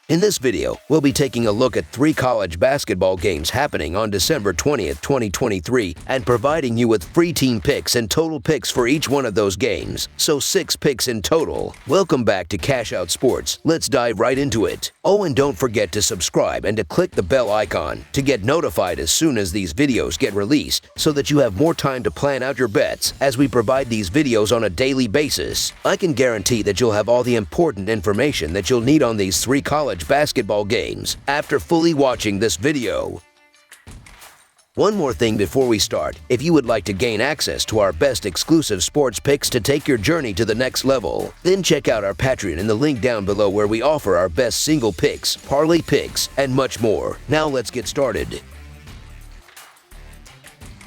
In this video, we'll be taking a look at 3 college basketball games happening on December 20th, 2023, and providing you with free team picks and total picks for each one of those games, so 6 picks in total. Welcome back to Cash Out Sports. Let's dive right into it. Oh, and don't forget to subscribe and to click the bell icon to get notified as soon as these videos get released, so that you have more time to plan out your bets as we provide these videos on a daily basis. I can guarantee that you'll have all the important information that you'll need on these 3 college basketball games after fully watching this video. One more thing before we start. If you would like to gain access to our best exclusive sports picks to take your journey to the next level, then check out our Patreon in the link down below, where we offer our best single picks, parlay picks, and much more. Now let's get started.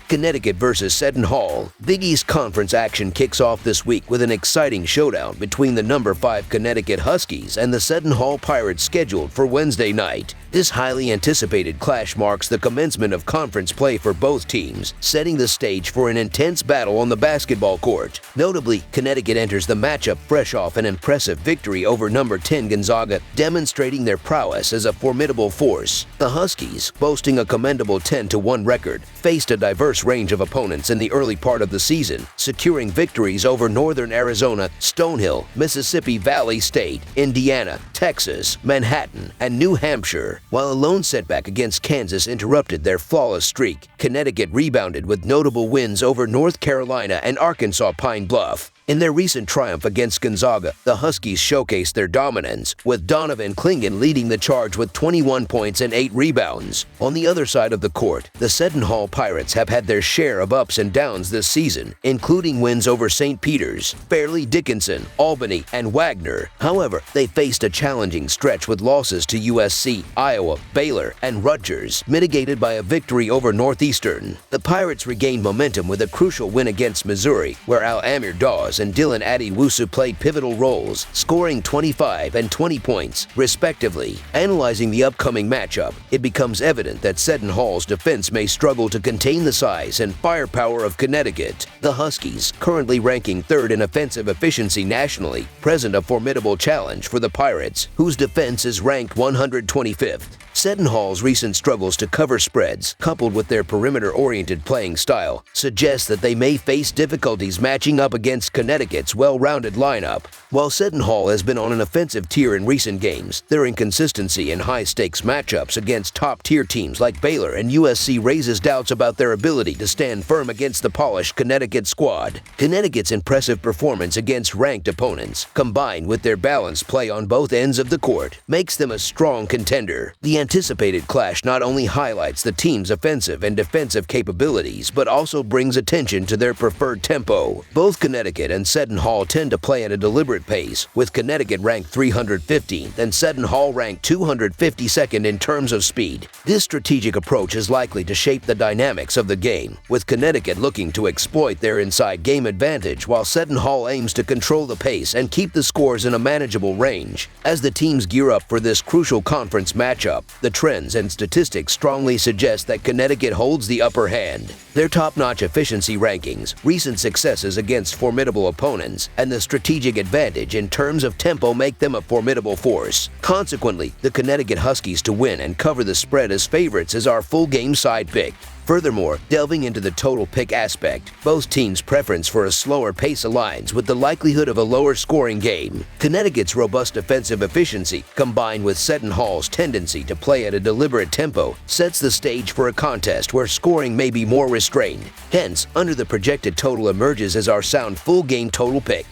Connecticut versus Seton Hall. Big East Conference action kicks off this week with an exciting showdown between the number 5 Connecticut Huskies and the Seton Hall Pirates, scheduled for Wednesday night. This highly anticipated clash marks the commencement of conference play for both teams, setting the stage for an intense battle on the basketball court. Notably, Connecticut enters the matchup fresh off an impressive victory over number 10 Gonzaga, demonstrating their prowess as a formidable force. The Huskies, boasting a commendable 10-1 record, faced a diverse range of opponents in the early part of the season, securing victories over Northern Arizona, Stonehill, Mississippi Valley State, Indiana, Texas, Manhattan, and New Hampshire. While a lone setback against Kansas interrupted their flawless streak, Connecticut rebounded with notable wins over North Carolina and Arkansas Pine Bluff. In their recent triumph against Gonzaga, the Huskies showcased their dominance, with Donovan Clingan leading the charge with 21 points and 8 rebounds. On the other side of the court, the Seton Hall Pirates have had their share of ups and downs this season, including wins over St. Peter's, Fairleigh Dickinson, Albany, and Wagner. However, they faced a challenging stretch with losses to USC, Iowa, Baylor, and Rutgers, mitigated by a victory over Northeastern. The Pirates regained momentum with a crucial win against Missouri, where Al-Amir Dawes and Dylan Adewusu played pivotal roles, scoring 25 and 20 points, respectively. Analyzing the upcoming matchup, it becomes evident that Seton Hall's defense may struggle to contain the size and firepower of Connecticut. The Huskies, currently ranking 3rd in offensive efficiency nationally, present a formidable challenge for the Pirates, whose defense is ranked 125th. Seton Hall's recent struggles to cover spreads, coupled with their perimeter-oriented playing style, suggest that they may face difficulties matching up against Connecticut's well-rounded lineup. While Seton Hall has been on an offensive tier in recent games, their inconsistency in high-stakes matchups against top-tier teams like Baylor and USC raises doubts about their ability to stand firm against the polished Connecticut squad. Connecticut's impressive performance against ranked opponents, combined with their balanced play on both ends of the court, makes them a strong contender. The anticipated clash not only highlights the team's offensive and defensive capabilities, but also brings attention to their preferred tempo. Both Connecticut and Seton Hall tend to play at a deliberate pace, with Connecticut ranked 315th and Seton Hall ranked 252nd in terms of speed. This strategic approach is likely to shape the dynamics of the game, with Connecticut looking to exploit their inside game advantage, while Seton Hall aims to control the pace and keep the scores in a manageable range. As the teams gear up for this crucial conference matchup, the trends and statistics strongly suggest that Connecticut holds the upper hand. Their top-notch efficiency rankings, recent successes against formidable opponents, and the strategic advantage in terms of tempo make them a formidable force. Consequently, the Connecticut Huskies to win and cover the spread as favorites is our full game side pick. Furthermore, delving into the total pick aspect, both teams' preference for a slower pace aligns with the likelihood of a lower scoring game. Connecticut's robust defensive efficiency, combined with Seton Hall's tendency to play at a deliberate tempo, sets the stage for a contest where scoring may be more restrained. Hence, under the projected total emerges as our sound full game total pick.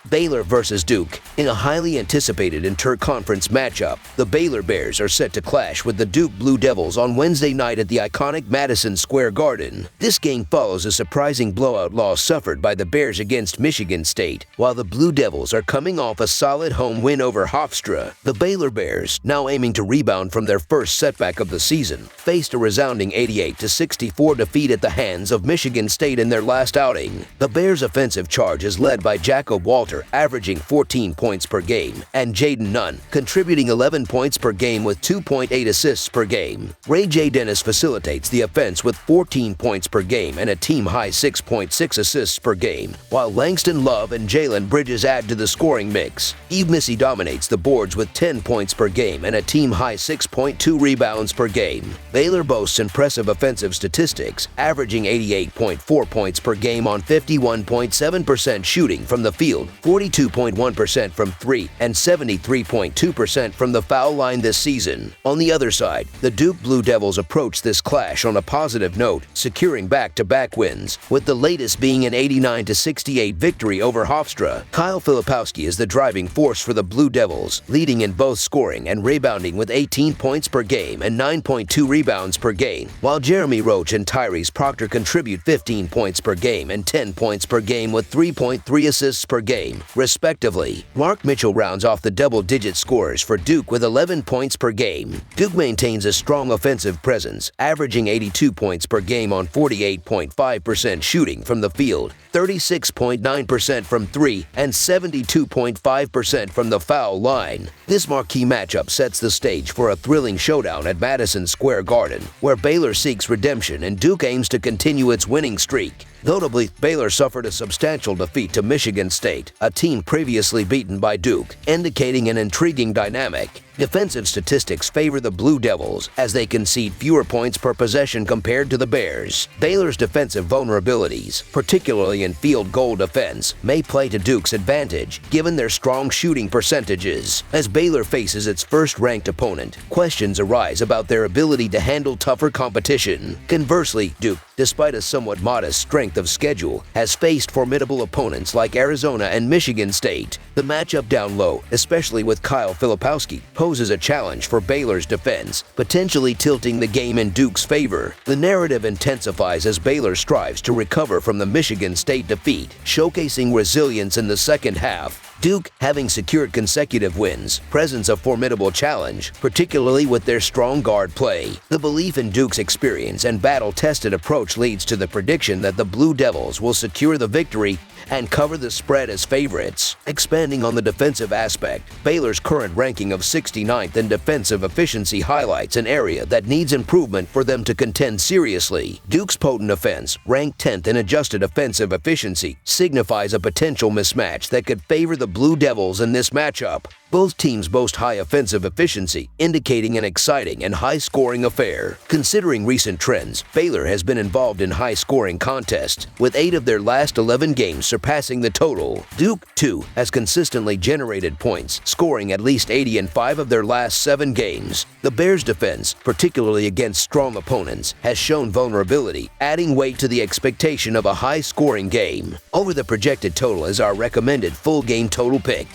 Baylor versus Duke. In a highly anticipated inter-conference matchup, the Baylor Bears are set to clash with the Duke Blue Devils on Wednesday night at the iconic Madison Square Garden. This game follows a surprising blowout loss suffered by the Bears against Michigan State, while the Blue Devils are coming off a solid home win over Hofstra. The Baylor Bears, now aiming to rebound from their first setback of the season, faced a resounding 88-64 defeat at the hands of Michigan State in their last outing. The Bears' offensive charge is led by Jacob Walter, averaging 14 points per game, and Jaden Nunn, contributing 11 points per game with 2.8 assists per game. Ray J. Dennis facilitates the offense with 14 points per game and a team-high 6.6 assists per game, while Langston Love and Jalen Bridges add to the scoring mix. Eve Missy dominates the boards with 10 points per game and a team-high 6.2 rebounds per game. Baylor boasts impressive offensive statistics, averaging 88.4 points per game on 51.7% shooting from the field, 42.1% from three, and 73.2% from the foul line this season. On the other side, the Duke Blue Devils approach this clash on a positive note, securing back-to-back wins, with the latest being an 89-68 victory over Hofstra. Kyle Filipowski is the driving force for the Blue Devils, leading in both scoring and rebounding with 18 points per game and 9.2 rebounds per game, while Jeremy Roach and Tyrese Proctor contribute 15 points per game and 10 points per game with 3.3 assists per game, respectively. Mark Mitchell rounds off the double-digit scores for Duke with 11 points per game. Duke maintains a strong offensive presence, averaging 82 points per game on 48.5% shooting from the field, 36.9% from three, and 72.5% from the foul line. This marquee matchup sets the stage for a thrilling showdown at Madison Square Garden, where Baylor seeks redemption and Duke aims to continue its winning streak. Notably, Baylor suffered a substantial defeat to Michigan State, a team previously beaten by Duke, indicating an intriguing dynamic. Defensive statistics favor the Blue Devils, as they concede fewer points per possession compared to the Bears. Baylor's defensive vulnerabilities, particularly in field goal defense, may play to Duke's advantage, given their strong shooting percentages. As Baylor faces its first-ranked opponent, questions arise about their ability to handle tougher competition. Conversely, Duke, despite a somewhat modest strength of schedule, has faced formidable opponents like Arizona and Michigan State. The matchup down low, especially with Kyle Filipowski, poses a challenge for Baylor's defense, potentially tilting the game in Duke's favor. The narrative intensifies as Baylor strives to recover from the Michigan State defeat, showcasing resilience in the second half. Duke, having secured consecutive wins, presents a formidable challenge, particularly with their strong guard play. The belief in Duke's experience and battle-tested approach leads to the prediction that the Blue Devils will secure the victory and cover the spread as favorites. Expanding on the defensive aspect, Baylor's current ranking of 69th in defensive efficiency highlights an area that needs improvement for them to contend seriously. Duke's potent offense, ranked 10th in adjusted offensive efficiency, signifies a potential mismatch that could favor the Blue Devils in this matchup. Both teams boast high offensive efficiency, indicating an exciting and high-scoring affair. Considering recent trends, Baylor has been involved in high-scoring contests, with 8 of their last 11 games surpassing the total. Duke, too, has consistently generated points, scoring at least 80 in 5 of their last 7 games. The Bears' defense, particularly against strong opponents, has shown vulnerability, adding weight to the expectation of a high-scoring game. Over the projected total is our recommended full-game total pick.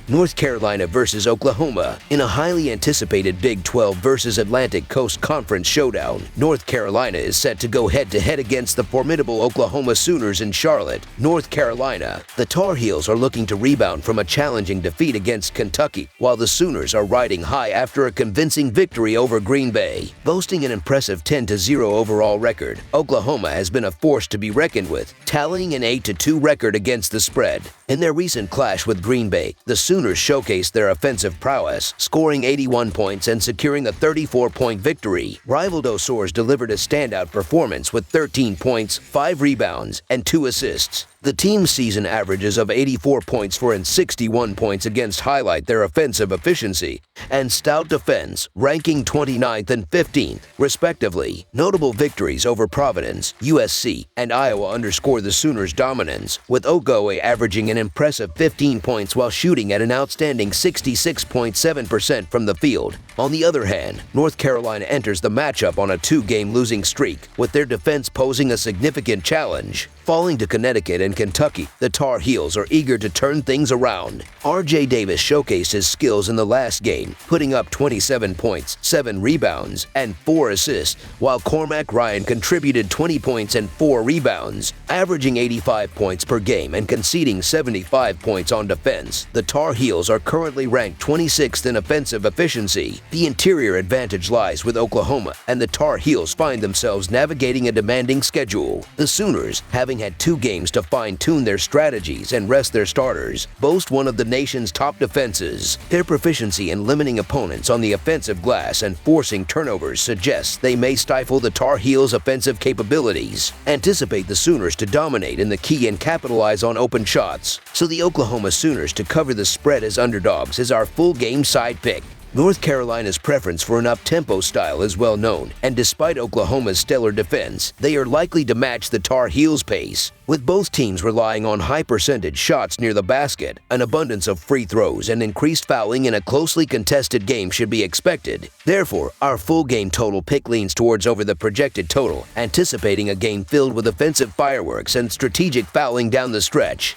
North Carolina versus Oklahoma. In a highly anticipated Big 12 versus Atlantic Coast Conference showdown, North Carolina is set to go head-to-head against the formidable Oklahoma Sooners in Charlotte, North Carolina. The Tar Heels are looking to rebound from a challenging defeat against Kentucky, while the Sooners are riding high after a convincing victory over Green Bay. Boasting an impressive 10-0 overall record, Oklahoma has been a force to be reckoned with, tallying an 8-2 record against the spread. In their recent clash with Green Bay, the Sooners showcased their offensive prowess, scoring 81 points and securing a 34-point victory. Rival Sooners delivered a standout performance with 13 points, 5 rebounds, and 2 assists. The team's season averages of 84 points for and 61 points against highlight their offensive efficiency and stout defense, ranking 29th and 15th, respectively. Notable victories over Providence, USC, and Iowa underscore the Sooners' dominance, with Ogoe averaging an impressive 15 points while shooting at an outstanding 66.7% from the field. On the other hand, North Carolina enters the matchup on a 2-game losing streak, with their defense posing a significant challenge. Falling to Connecticut and Kentucky, the Tar Heels are eager to turn things around. R.J. Davis showcased his skills in the last game, putting up 27 points, 7 rebounds, and 4 assists, while Cormac Ryan contributed 20 points and 4 rebounds. Averaging 85 points per game and conceding 75 points on defense, the Tar Heels are currently ranked 26th in offensive efficiency. The interior advantage lies with Oklahoma, and the Tar Heels find themselves navigating a demanding schedule. The Sooners, having had 2 games to find fine-tune their strategies and rest their starters, boast one of the nation's top defenses. Their proficiency in limiting opponents on the offensive glass and forcing turnovers suggests they may stifle the Tar Heels' offensive capabilities. Anticipate the Sooners to dominate in the key and capitalize on open shots. So the Oklahoma Sooners to cover the spread as underdogs is our full game side pick. North Carolina's preference for an up-tempo style is well known, and despite Oklahoma's stellar defense, they are likely to match the Tar Heels' pace. With both teams relying on high-percentage shots near the basket, an abundance of free throws and increased fouling in a closely contested game should be expected. Therefore, our full game total pick leans towards over the projected total, anticipating a game filled with offensive fireworks and strategic fouling down the stretch.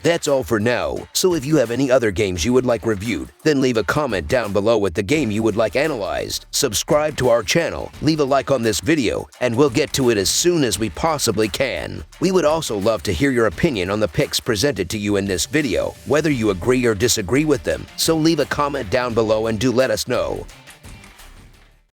That's all for now, so if you have any other games you would like reviewed, then leave a comment down below with the game you would like analyzed. Subscribe to our channel, leave a like on this video, and we'll get to it as soon as we possibly can. We would also love to hear your opinion on the picks presented to you in this video, whether you agree or disagree with them, so leave a comment down below and do let us know.